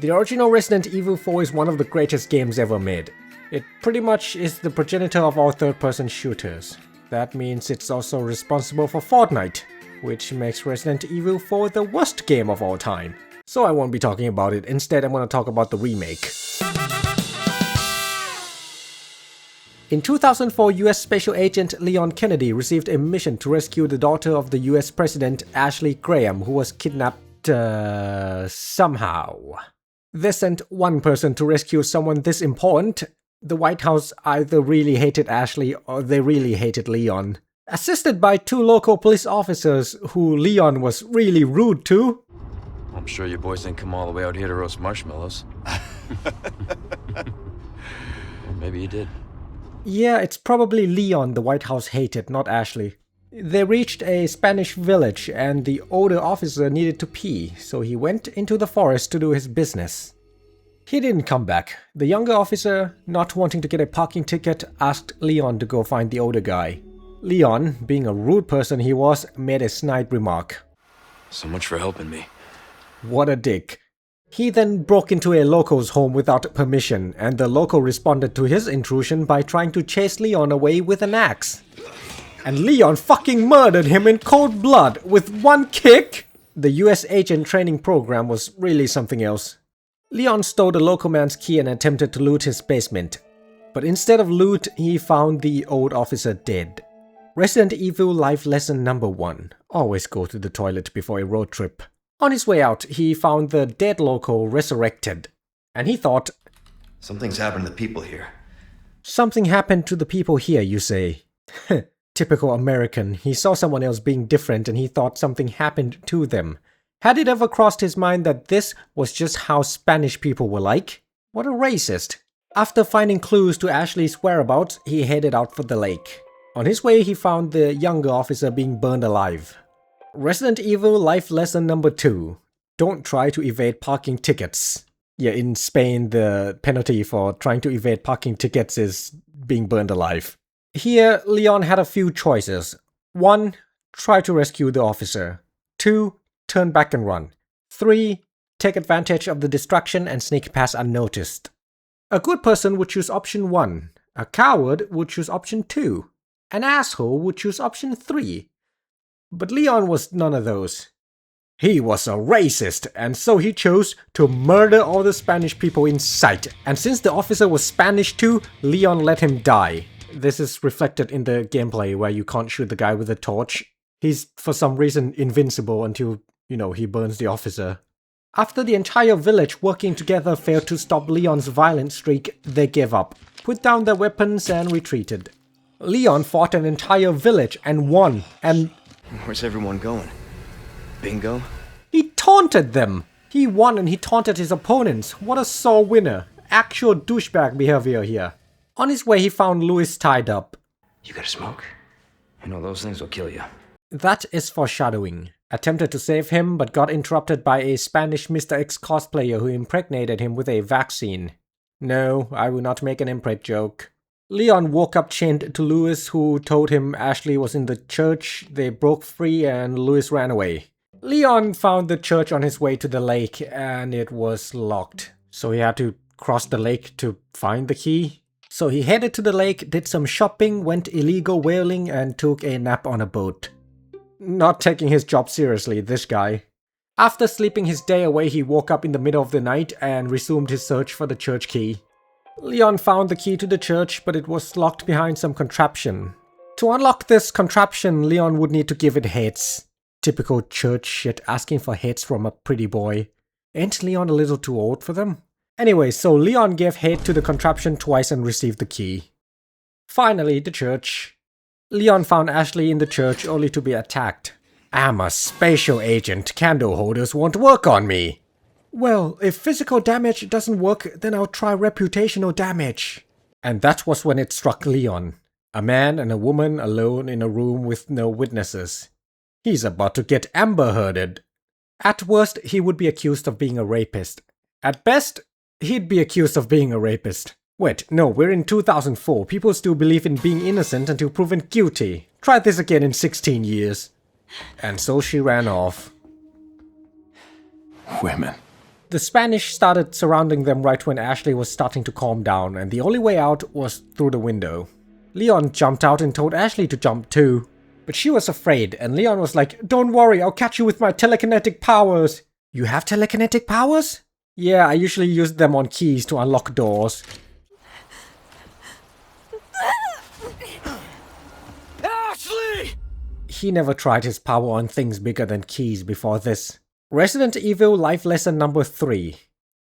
The original Resident Evil 4 is one of the greatest games ever made. It pretty much is the progenitor of all third-person shooters. That means it's also responsible for Fortnite, which makes Resident Evil 4 the worst game of all time. So I won't be talking about it, instead I'm gonna talk about the remake. In 2004, US Special Agent Leon Kennedy received a mission to rescue the daughter of the US President Ashley Graham, who was kidnapped somehow. They sent one person to rescue someone this important. The White House either really hated Ashley or they really hated Leon. Assisted by two local police officers who Leon was really rude to. I'm sure you boys didn't come all the way out here to roast marshmallows. Maybe you did. Yeah, it's probably Leon the White House hated, not Ashley. They reached a Spanish village and the older officer needed to pee, so he went into the forest to do his business. He didn't come back. The younger officer, not wanting to get a parking ticket, asked Leon to go find the older guy. Leon, being a rude person he was, made a snide remark. So much for helping me. What a dick. He then broke into a local's home without permission, and the local responded to his intrusion by trying to chase Leon away with an axe. And Leon fucking murdered him in cold blood with one kick! The US agent training program was really something else. Leon stole the local man's key and attempted to loot his basement. But instead of loot, he found the old officer dead. Resident Evil life lesson number 1. Always go to the toilet before a road trip. On his way out, he found the dead local resurrected. And he thought, something's happened to the people here. Something happened to the people here, you say? Typical American. He saw someone else being different and he thought something happened to them. Had it ever crossed his mind that this was just how Spanish people were like? What a racist. After finding clues to Ashley's whereabouts, he headed out for the lake. On his way, he found the younger officer being burned alive. Resident Evil life lesson number 2. Don't try to evade parking tickets. Yeah, in Spain, the penalty for trying to evade parking tickets is being burned alive. Here, Leon had a few choices. 1. Try to rescue the officer. 2. Turn back and run. 3. Take advantage of the distraction and sneak past unnoticed. A good person would choose option 1. A coward would choose option 2. An asshole would choose option 3. But Leon was none of those. He was a racist, and so he chose to murder all the Spanish people in sight. And since the officer was Spanish too, Leon let him die. This is reflected in the gameplay where you can't shoot the guy with a torch. He's for some reason invincible until, he burns the officer. After the entire village working together failed to stop Leon's violent streak, they gave up, put down their weapons and retreated. Leon fought an entire village and won, and... Where's everyone going? Bingo? He taunted them! He won and he taunted his opponents. What a sore winner. Actual douchebag behavior here. On his way, he found Louis tied up. You got a smoke? I know those things will kill you. That is foreshadowing. Attempted to save him, but got interrupted by a Spanish Mr. X cosplayer who impregnated him with a vaccine. No, I will not make an impreg joke. Leon woke up chained to Louis, who told him Ashley was in the church. They broke free and Louis ran away. Leon found the church on his way to the lake and it was locked. So he had to cross the lake to find the key. So he headed to the lake, did some shopping, went illegal whaling and took a nap on a boat. Not taking his job seriously, this guy. After sleeping his day away, he woke up in the middle of the night and resumed his search for the church key. Leon found the key to the church, but it was locked behind some contraption. To unlock this contraption, Leon would need to give it heads. Typical church shit, asking for heads from a pretty boy. Ain't Leon a little too old for them? Anyway, so Leon gave head to the contraption twice and received the key. Finally, the church. Leon found Ashley in the church only to be attacked. I'm a special agent, candle holders won't work on me. Well, if physical damage doesn't work, then I'll try reputational damage. And that was when it struck Leon. A man and a woman alone in a room with no witnesses. He's about to get Amber Hearded. At worst, he would be accused of being a rapist. At best, he'd be accused of being a rapist. Wait, no, we're in 2004. People still believe in being innocent until proven guilty. Try this again in 16 years. And so she ran off. Women. The Spanish started surrounding them right when Ashley was starting to calm down, and the only way out was through the window. Leon jumped out and told Ashley to jump too. But she was afraid, and Leon was like, "Don't worry, I'll catch you with my telekinetic powers." You have telekinetic powers? Yeah, I usually use them on keys to unlock doors. Ashley! He never tried his power on things bigger than keys before this. Resident Evil life lesson number 3.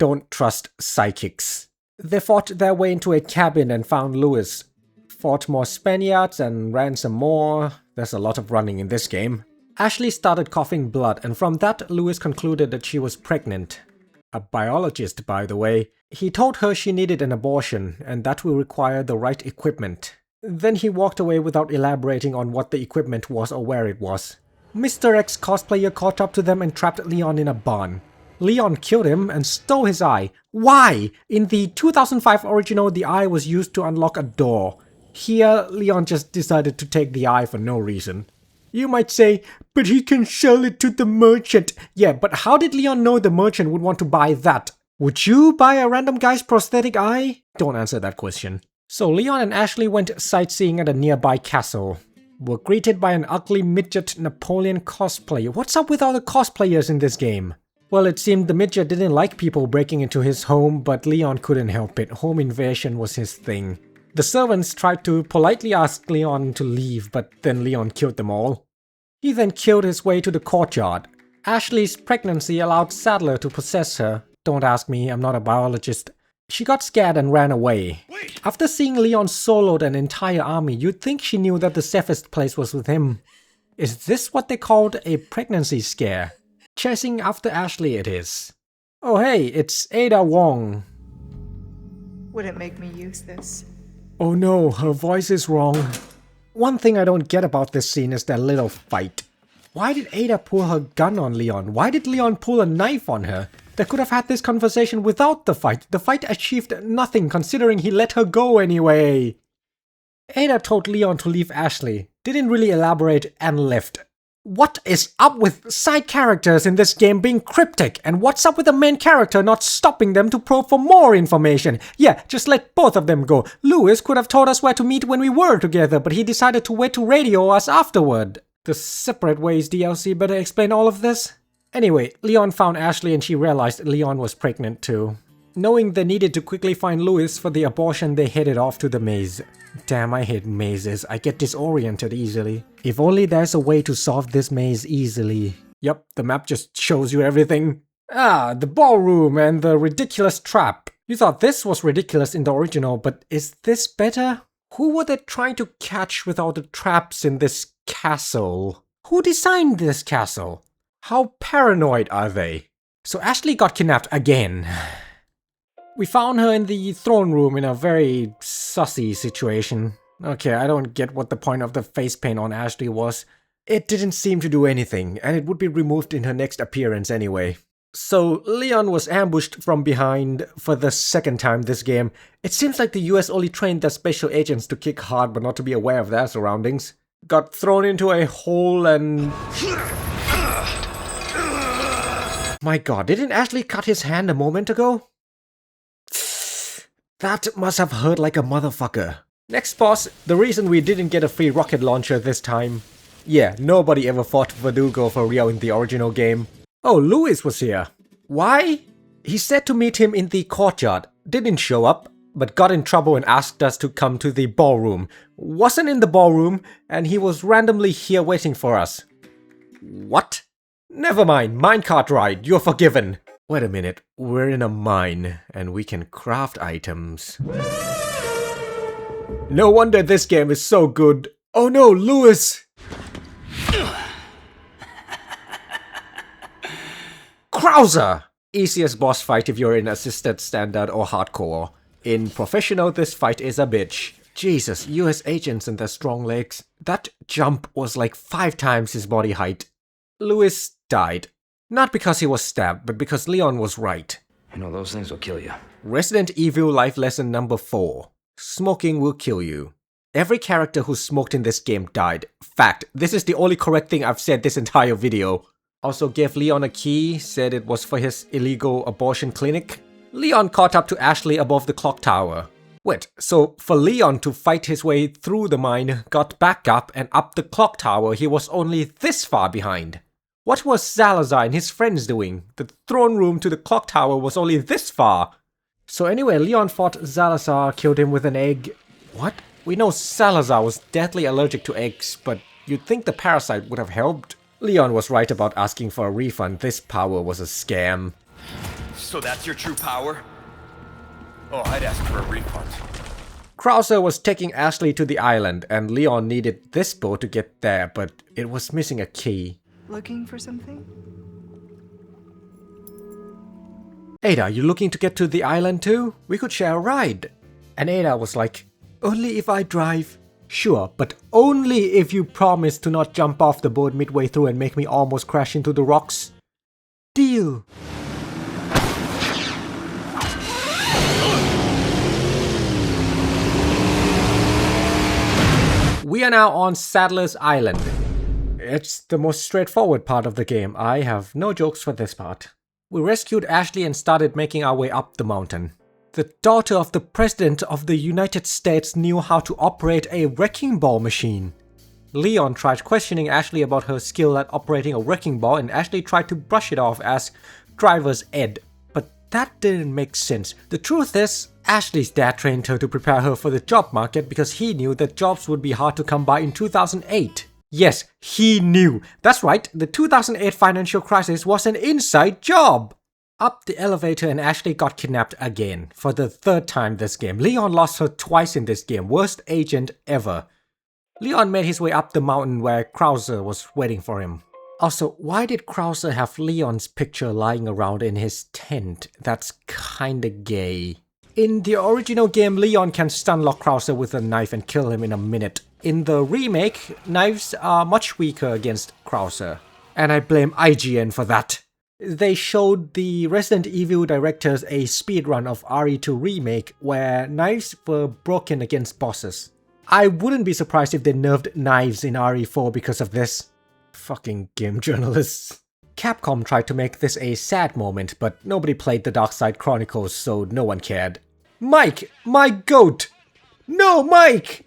Don't trust psychics. They fought their way into a cabin and found Louis. Fought more Spaniards and ran some more. There's a lot of running in this game. Ashley started coughing blood, and from that Louis concluded that she was pregnant. A biologist, by the way. He told her she needed an abortion, and that will require the right equipment. Then he walked away without elaborating on what the equipment was or where it was. Mr. X cosplayer caught up to them and trapped Leon in a barn. Leon killed him and stole his eye. Why? In the 2005 original, the eye was used to unlock a door. Here, Leon just decided to take the eye for no reason. You might say, but he can sell it to the merchant. Yeah, but how did Leon know the merchant would want to buy that? Would you buy a random guy's prosthetic eye? Don't answer that question. So Leon and Ashley went sightseeing at a nearby castle. Were greeted by an ugly midget Napoleon cosplayer. What's up with all the cosplayers in this game? Well, it seemed the midget didn't like people breaking into his home, but Leon couldn't help it. Home invasion was his thing. The servants tried to politely ask Leon to leave, but then Leon killed them all. He then killed his way to the courtyard. Ashley's pregnancy allowed Sadler to possess her. Don't ask me, I'm not a biologist. She got scared and ran away. After seeing Leon soloed an entire army, you'd think she knew that the safest place was with him. Is this what they called a pregnancy scare? Chasing after Ashley it is. Oh hey, it's Ada Wong. Wouldn't make me use this. Oh no, her voice is wrong. One thing I don't get about this scene is that little fight. Why did Ada pull her gun on Leon? Why did Leon pull a knife on her? They could have had this conversation without the fight. The fight achieved nothing considering he let her go anyway. Ada told Leon to leave Ashley, didn't really elaborate, and left. What is up with side characters in this game being cryptic? And what's up with the main character not stopping them to probe for more information? Yeah, just let both of them go. Louis could have told us where to meet when we were together, but he decided to wait to radio us afterward. The Separate Ways DLC better explain all of this? Anyway, Leon found Ashley and she realized Leon was pregnant too. Knowing they needed to quickly find Louis for the abortion, they headed off to the maze. Damn, I hate mazes. I get disoriented easily. If only there's a way to solve this maze easily. Yup, the map just shows you everything. Ah, the ballroom and the ridiculous trap. You thought this was ridiculous in the original, but is this better? Who were they trying to catch with all the traps in this castle? Who designed this castle? How paranoid are they? So Ashley got kidnapped again. We found her in the throne room in a very sussy situation. Okay, I don't get what the point of the face paint on Ashley was. It didn't seem to do anything, and it would be removed in her next appearance anyway. So Leon was ambushed from behind for the second time this game. It seems like the US only trained their special agents to kick hard but not to be aware of their surroundings. Got thrown into a hole and... My god, didn't Ashley cut his hand a moment ago? That must have hurt like a motherfucker. Next boss, the reason we didn't get a free rocket launcher this time. Yeah, nobody ever fought Verdugo for real in the original game. Oh, Louis was here. Why? He said to meet him in the courtyard. Didn't show up, but got in trouble and asked us to come to the ballroom. Wasn't in the ballroom, and he was randomly here waiting for us. What? Never mind, minecart ride, you're forgiven. Wait a minute, we're in a mine, and we can craft items. No wonder this game is so good. Oh no, Louis! Krauser! Easiest boss fight if you're in assisted, standard, or hardcore. In professional, this fight is a bitch. Jesus, US agents and their strong legs. That jump was like 5 times his body height. Louis died. Not because he was stabbed, but because Leon was right. You know, those things will kill you. Resident Evil life lesson number 4. Smoking will kill you. Every character who smoked in this game died. Fact, this is the only correct thing I've said this entire video. Also gave Leon a key, said it was for his illegal abortion clinic. Leon caught up to Ashley above the clock tower. Wait, so for Leon to fight his way through the mine, got back up and up the clock tower, he was only this far behind. What was Salazar and his friends doing? The throne room to the clock tower was only this far. So anyway, Leon fought Salazar, killed him with an egg. What? We know Salazar was deathly allergic to eggs, but you'd think the parasite would have helped. Leon was right about asking for a refund. This power was a scam. So that's your true power? Oh, I'd ask for a refund. Krauser was taking Ashley to the island, and Leon needed this boat to get there, but it was missing a key. Looking for something? Ada, you looking to get to the island too? We could share a ride. And Ada was like, only if I drive. Sure, but only if you promise to not jump off the boat midway through and make me almost crash into the rocks. Deal. We are now on Saddler's Island. It's the most straightforward part of the game. I have no jokes for this part. We rescued Ashley and started making our way up the mountain. The daughter of the President of the United States knew how to operate a wrecking ball machine. Leon tried questioning Ashley about her skill at operating a wrecking ball, and Ashley tried to brush it off as driver's ed. But that didn't make sense. The truth is, Ashley's dad trained her to prepare her for the job market because he knew that jobs would be hard to come by in 2008. Yes, he knew. That's right, the 2008 financial crisis was an inside job. Up the elevator and Ashley got kidnapped again. For the third time this game. Leon lost her twice in this game. Worst agent ever. Leon made his way up the mountain where Krauser was waiting for him. Also, why did Krauser have Leon's picture lying around in his tent? That's kinda gay. In the original game, Leon can stunlock Krauser with a knife and kill him in a minute. In the remake, knives are much weaker against Krauser. And I blame IGN for that. They showed the Resident Evil directors a speedrun of RE2 Remake where knives were broken against bosses. I wouldn't be surprised if they nerfed knives in RE4 because of this. Fucking game journalists. Capcom tried to make this a sad moment, but nobody played the Darkside Chronicles, so no one cared. Mike! My goat! No, Mike!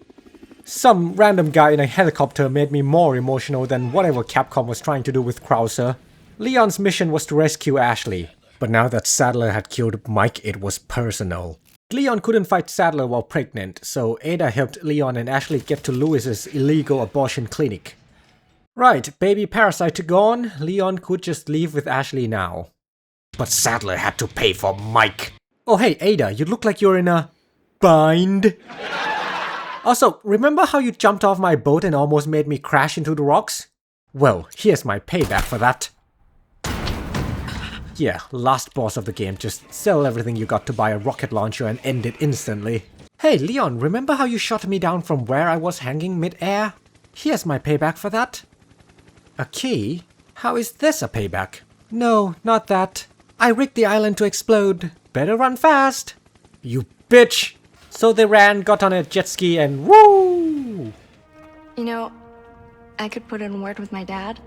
Some random guy in a helicopter made me more emotional than whatever Capcom was trying to do with Krauser. Leon's mission was to rescue Ashley, but now that Saddler had killed Mike, it was personal. Leon couldn't fight Saddler while pregnant, so Ada helped Leon and Ashley get to Lewis's illegal abortion clinic. Right, baby parasite gone, Leon could just leave with Ashley now. But Saddler had to pay for Mike. Oh hey Ada, you look like you're in a bind. Also, remember how you jumped off my boat and almost made me crash into the rocks? Well, here's my payback for that. Yeah, last boss of the game, just sell everything you got to buy a rocket launcher and end it instantly. Hey Leon, remember how you shot me down from where I was hanging mid-air? Here's my payback for that. A key? How is this a payback? No, not that. I rigged the island to explode. Better run fast. You bitch! So they ran, got on a jet ski, and woo! You know, I could put in a word with my dad.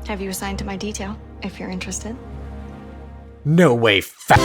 Have you assigned to my detail, if you're interested. No way, fat.